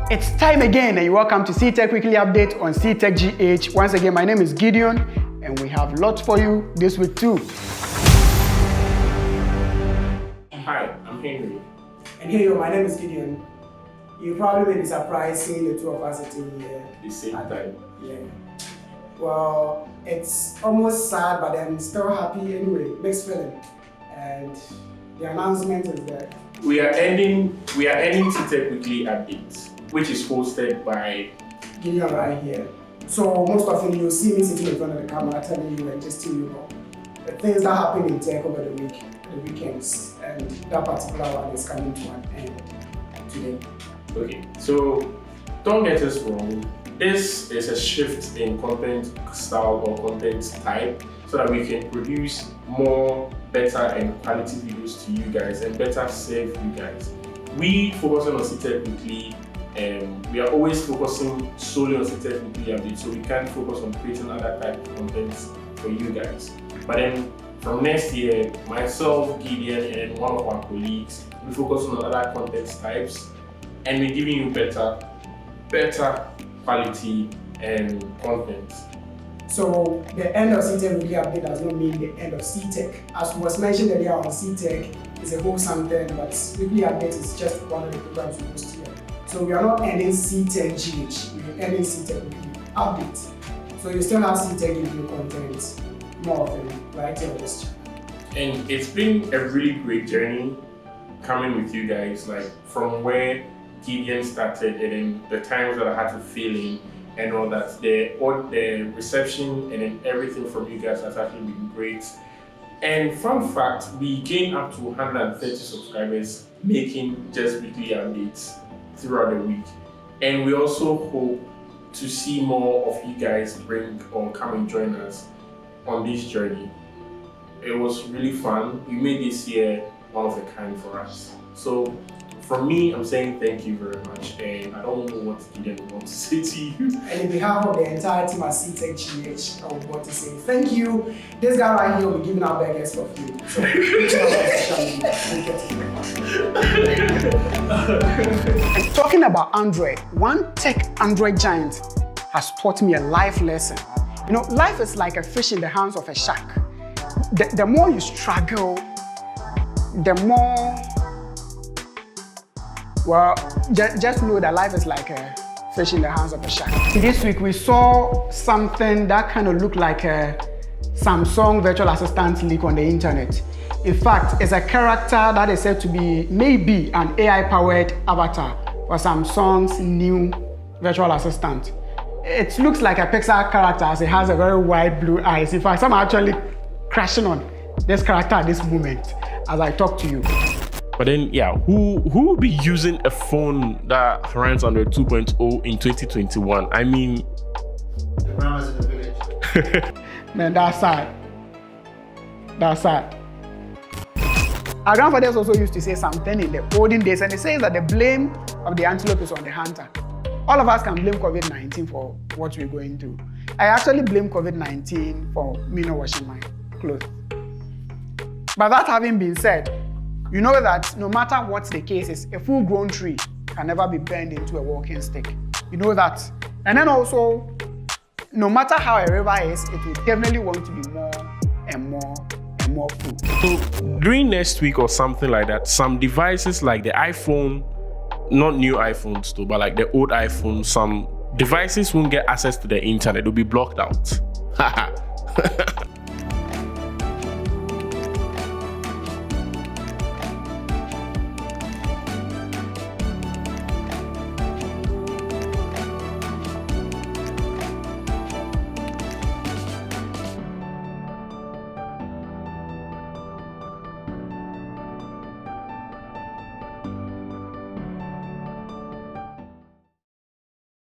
It's time again, and you're welcome to C-Tek Weekly Update on C-TekGH. Once again, my name is Gideon, and we have lots for you this week too. Hi, I'm Henry. And hey, my name is Gideon. You probably may be surprised seeing the two of us sitting here. The same time. Yeah. Well, it's almost sad, but I'm still happy anyway. Mixed feeling. And the announcement is that We are ending C-Tek Weekly Update, which is hosted by Gideon right here. So most often you'll see me sitting in front of the camera telling you and just telling you about the things that happen in tech over the weekends, and that particular one is coming to an end today. Okay, so don't get us wrong. This is a shift in content style or content type so that we can produce more better and quality videos to you guys and better serve you guys. We focus on C-Tek Weekly, and we are always focusing solely on C-Tek Weekly Update, so we can't focus on creating other type of content for you guys. But then from next year, myself, Gideon, and one of our colleagues, we focus on other content types, and we're giving you better quality and content. So the end of C-Tek Weekly Update does not mean the end of C-Tek. As was mentioned earlier on, C-Tek is a whole something, but Weekly Update is just one of the programs we host here. So we are not ending C-TekGH, we are ending C-Tek Weekly Update. So you still have C-Tek giving you content more often right here on this channel. And it's been a really great journey coming with you guys, like from where Gideon started and then the times that I had to fill in and all that. The reception and then everything from you guys has actually been great. And fun fact, we gained up to 130 subscribers making just weekly updates throughout the week. And we also hope to see more of you guys come and join us on this journey. It was really fun. We made this year one of a kind for us. So from me, I'm saying thank you very much, and I don't know what Gideon wants to say to you. And in behalf of the entire team at C-TekGH, I would want to say thank you. This guy right here will be giving out burgers for free. So reach out on social media. And talking about Android, one tech Android giant has taught me a life lesson. You know, life is like a fish in the hands of a shark. The more you struggle, the more, well, just know that life is like a fish in the hands of a shark. This week we saw something that kind of looked like a Samsung virtual assistant leak on the internet. In fact, it's a character that is said to be maybe an AI-powered avatar for Samsung's new virtual assistant. It looks like a Pixar character as it has a very wide blue eyes. In fact, I'm actually crashing on this character at this moment as I talk to you. But then, yeah, who will be using a phone that runs under 2.0 in 2021? I mean, the grandma's in the village. Man, that's sad. That's sad. Our grandfathers also used to say something in the olden days, and they say that the blame of the antelope is on the hunter. All of us can blame COVID-19 for what we're going through. I actually blame COVID-19 for me not washing my clothes. But that having been said, you know that no matter what the case is, a full-grown tree can never be bent into a walking stick. You know that. And then also, no matter how a river is, it will definitely want to be more and more and more full. so during next week or something like that, some devices like the iPhone, not new iPhones though, but like the old iPhone, some devices won't get access to the internet. They'll be blocked out.